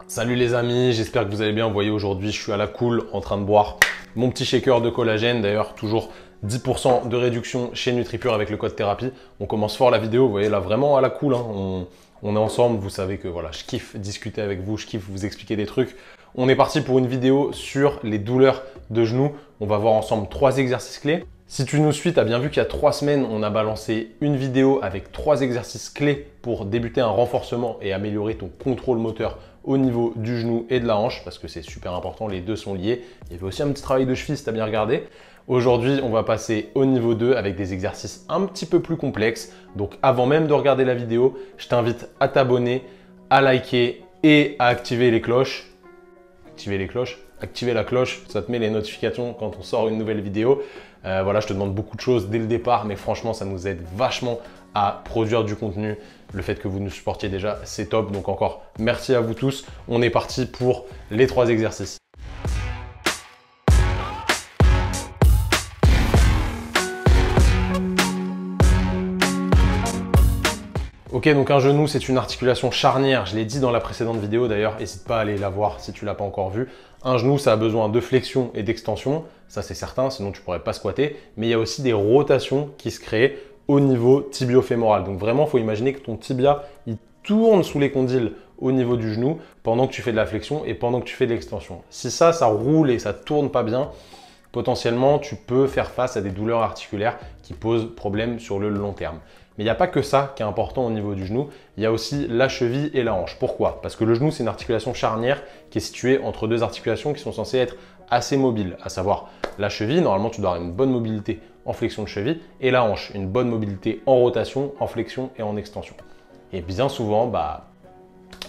Salut les amis, j'espère que vous allez bien. Vous voyez, aujourd'hui, je suis à la cool en train de boire mon petit shaker de collagène. D'ailleurs, toujours 10% de réduction chez NutriPure avec le code thérapie. On commence fort la vidéo, vous voyez là, vraiment à la cool. On est ensemble, vous savez que voilà, je kiffe discuter avec vous, je kiffe vous expliquer des trucs. On est parti pour une vidéo sur les douleurs de genoux. On va voir ensemble 3 exercices clés. Si tu nous suis, tu as bien vu qu'il y a 3 semaines, on a balancé une vidéo avec 3 exercices clés pour débuter un renforcement et améliorer ton contrôle moteur au niveau du genou et de la hanche, parce que c'est super important, les deux sont liés. Il y avait aussi un petit travail de cheville si tu as bien regardé. Aujourd'hui, on va passer au niveau 2 avec des exercices un petit peu plus complexes. Donc avant même de regarder la vidéo, je t'invite à t'abonner, à liker et à activer les cloches. Activer la cloche, ça te met les notifications quand on sort une nouvelle vidéo. Voilà, je te demande beaucoup de choses dès le départ, mais franchement, ça nous aide vachement à produire du contenu. Le fait que vous nous supportiez déjà, c'est top. Donc encore, merci à vous tous. On est parti pour les 3 exercices. Ok, donc un genou, c'est une articulation charnière. Je l'ai dit dans la précédente vidéo d'ailleurs, n'hésite pas à aller la voir si tu ne l'as pas encore vue. Un genou, ça a besoin de flexion et d'extension, ça c'est certain, sinon tu ne pourrais pas squatter. Mais il y a aussi des rotations qui se créent au niveau tibio-fémoral. Donc vraiment, il faut imaginer que ton tibia, il tourne sous les condyles au niveau du genou pendant que tu fais de la flexion et pendant que tu fais de l'extension. Si ça roule et ça ne tourne pas bien, potentiellement, tu peux faire face à des douleurs articulaires qui posent problème sur le long terme. Mais il n'y a pas que ça qui est important au niveau du genou, il y a aussi la cheville et la hanche. Pourquoi? Parce que le genou, c'est une articulation charnière qui est située entre 2 articulations qui sont censées être assez mobiles, à savoir la cheville, normalement tu dois avoir une bonne mobilité en flexion de cheville, et la hanche, une bonne mobilité en rotation, en flexion et en extension. Et bien souvent,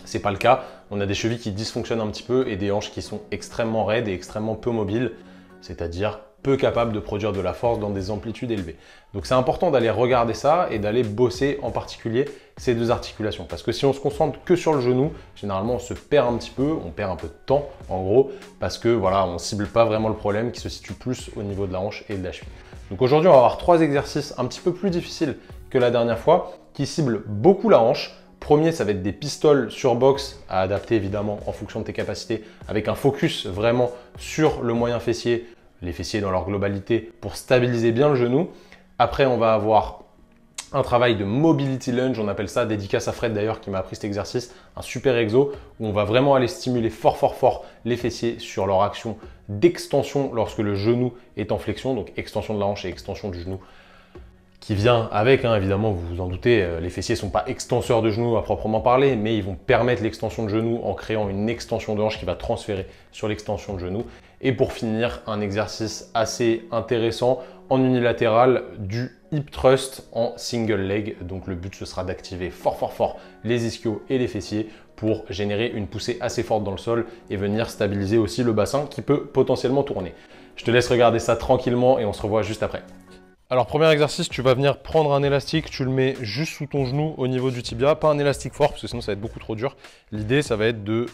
c'est pas le cas. On a des chevilles qui dysfonctionnent un petit peu et des hanches qui sont extrêmement raides et extrêmement peu mobiles, c'est-à-dire peu capables de produire de la force dans des amplitudes élevées. Donc c'est important d'aller regarder ça et d'aller bosser en particulier ces 2 articulations. Parce que si on se concentre que sur le genou, généralement on se perd un petit peu, on perd un peu de temps en gros, parce que voilà, on ne cible pas vraiment le problème qui se situe plus au niveau de la hanche et de la cheville. Donc aujourd'hui on va avoir 3 exercices un petit peu plus difficiles que la dernière fois, qui ciblent beaucoup la hanche. Premier, ça va être des pistoles sur box à adapter évidemment en fonction de tes capacités, avec un focus vraiment sur le moyen fessier, les fessiers dans leur globalité pour stabiliser bien le genou. Après, on va avoir un travail de mobility lunge, on appelle ça, dédicace à Fred d'ailleurs qui m'a appris cet exercice, un super exo où on va vraiment aller stimuler fort les fessiers sur leur action d'extension lorsque le genou est en flexion, donc extension de la hanche et extension du genou qui vient avec, évidemment, vous vous en doutez, les fessiers ne sont pas extenseurs de genoux à proprement parler, mais ils vont permettre l'extension de genou en créant une extension de hanche qui va transférer sur l'extension de genou. Et pour finir, un exercice assez intéressant en unilatéral du hip thrust en single leg. Donc le but, ce sera d'activer fort les ischios et les fessiers pour générer une poussée assez forte dans le sol et venir stabiliser aussi le bassin qui peut potentiellement tourner. Je te laisse regarder ça tranquillement et on se revoit juste après. Alors premier exercice, tu vas venir prendre un élastique, tu le mets juste sous ton genou au niveau du tibia, pas un élastique fort parce que sinon ça va être beaucoup trop dur. L'idée, ça va être de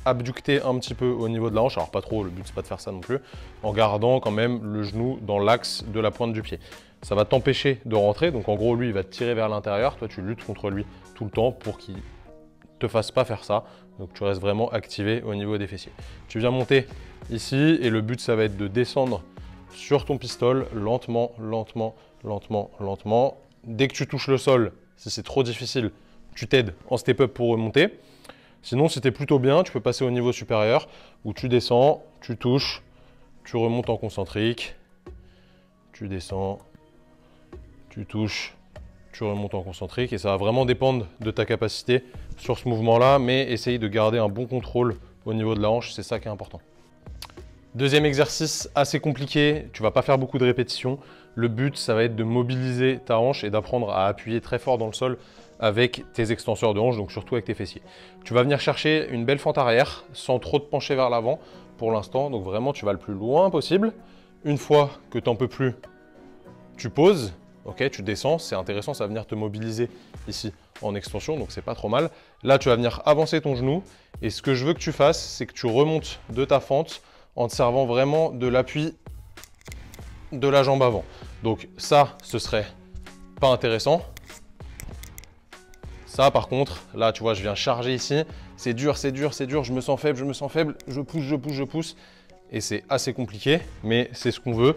abducter un petit peu au niveau de la hanche, alors pas trop, le but c'est pas de faire ça non plus, en gardant quand même le genou dans l'axe de la pointe du pied. Ça va t'empêcher de rentrer, donc en gros lui il va te tirer vers l'intérieur, toi tu luttes contre lui tout le temps pour qu'il te fasse pas faire ça, donc tu restes vraiment activé au niveau des fessiers. Tu viens monter ici et le but ça va être de descendre sur ton pistol, lentement. Dès que tu touches le sol, si c'est trop difficile, tu t'aides en step-up pour remonter. Sinon, si tu es plutôt bien, tu peux passer au niveau supérieur où tu descends, tu touches, tu remontes en concentrique, tu descends, tu touches, tu remontes en concentrique et ça va vraiment dépendre de ta capacité sur ce mouvement-là, mais essaye de garder un bon contrôle au niveau de la hanche, c'est ça qui est important. Deuxième exercice assez compliqué, tu ne vas pas faire beaucoup de répétitions. Le but, ça va être de mobiliser ta hanche et d'apprendre à appuyer très fort dans le sol avec tes extenseurs de hanche, donc surtout avec tes fessiers. Tu vas venir chercher une belle fente arrière sans trop te pencher vers l'avant pour l'instant. Donc vraiment, tu vas le plus loin possible. Une fois que tu n'en peux plus, tu poses, ok, tu descends. C'est intéressant, ça va venir te mobiliser ici en extension, donc c'est pas trop mal. Là, tu vas venir avancer ton genou et ce que je veux que tu fasses, c'est que tu remontes de ta fente en te servant vraiment de l'appui de la jambe avant. Donc ça, ce serait pas intéressant. Ça, par contre, là, tu vois, je viens charger ici. C'est dur, c'est dur, c'est dur. Je me sens faible, je me sens faible. Je pousse, je pousse, je pousse. Et c'est assez compliqué, mais c'est ce qu'on veut.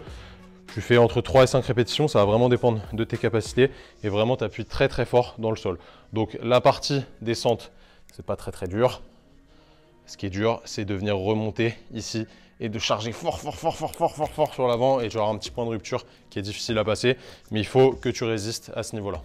Tu fais entre 3 et 5 répétitions. Ça va vraiment dépendre de tes capacités. Et vraiment, tu appuies très, très fort dans le sol. Donc, la partie descente, c'est pas très, très dur. Ce qui est dur, c'est de venir remonter ici et de charger fort, fort, fort, fort, fort, fort, fort sur l'avant. Et tu auras un petit point de rupture qui est difficile à passer. Mais il faut que tu résistes à ce niveau-là.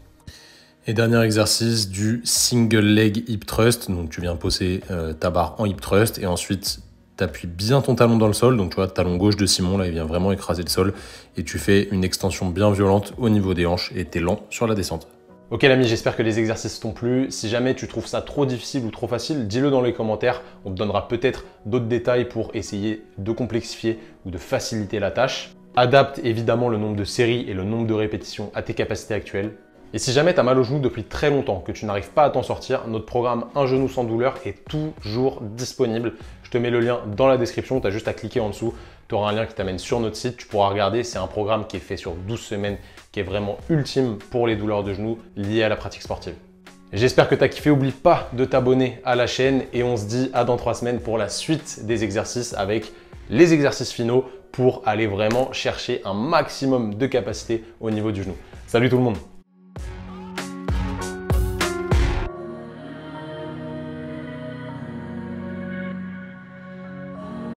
Et dernier exercice du single leg hip thrust. Donc tu viens poser ta barre en hip thrust et ensuite tu appuies bien ton talon dans le sol. Donc tu vois, talon gauche de Simon, là il vient vraiment écraser le sol. Et tu fais une extension bien violente au niveau des hanches et tu es lent sur la descente. Ok l'ami, j'espère que les exercices t'ont plu. Si jamais tu trouves ça trop difficile ou trop facile, dis-le dans les commentaires. On te donnera peut-être d'autres détails pour essayer de complexifier ou de faciliter la tâche. Adapte évidemment le nombre de séries et le nombre de répétitions à tes capacités actuelles. Et si jamais tu as mal au genou depuis très longtemps, que tu n'arrives pas à t'en sortir, notre programme Un genou sans douleur est toujours disponible. Je te mets le lien dans la description, tu as juste à cliquer en dessous. Tu auras un lien qui t'amène sur notre site, tu pourras regarder. C'est un programme qui est fait sur 12 semaines, qui est vraiment ultime pour les douleurs de genoux liées à la pratique sportive. J'espère que tu as kiffé, n'oublie pas de t'abonner à la chaîne et on se dit à dans 3 semaines pour la suite des exercices avec les exercices finaux pour aller vraiment chercher un maximum de capacité au niveau du genou. Salut tout le monde!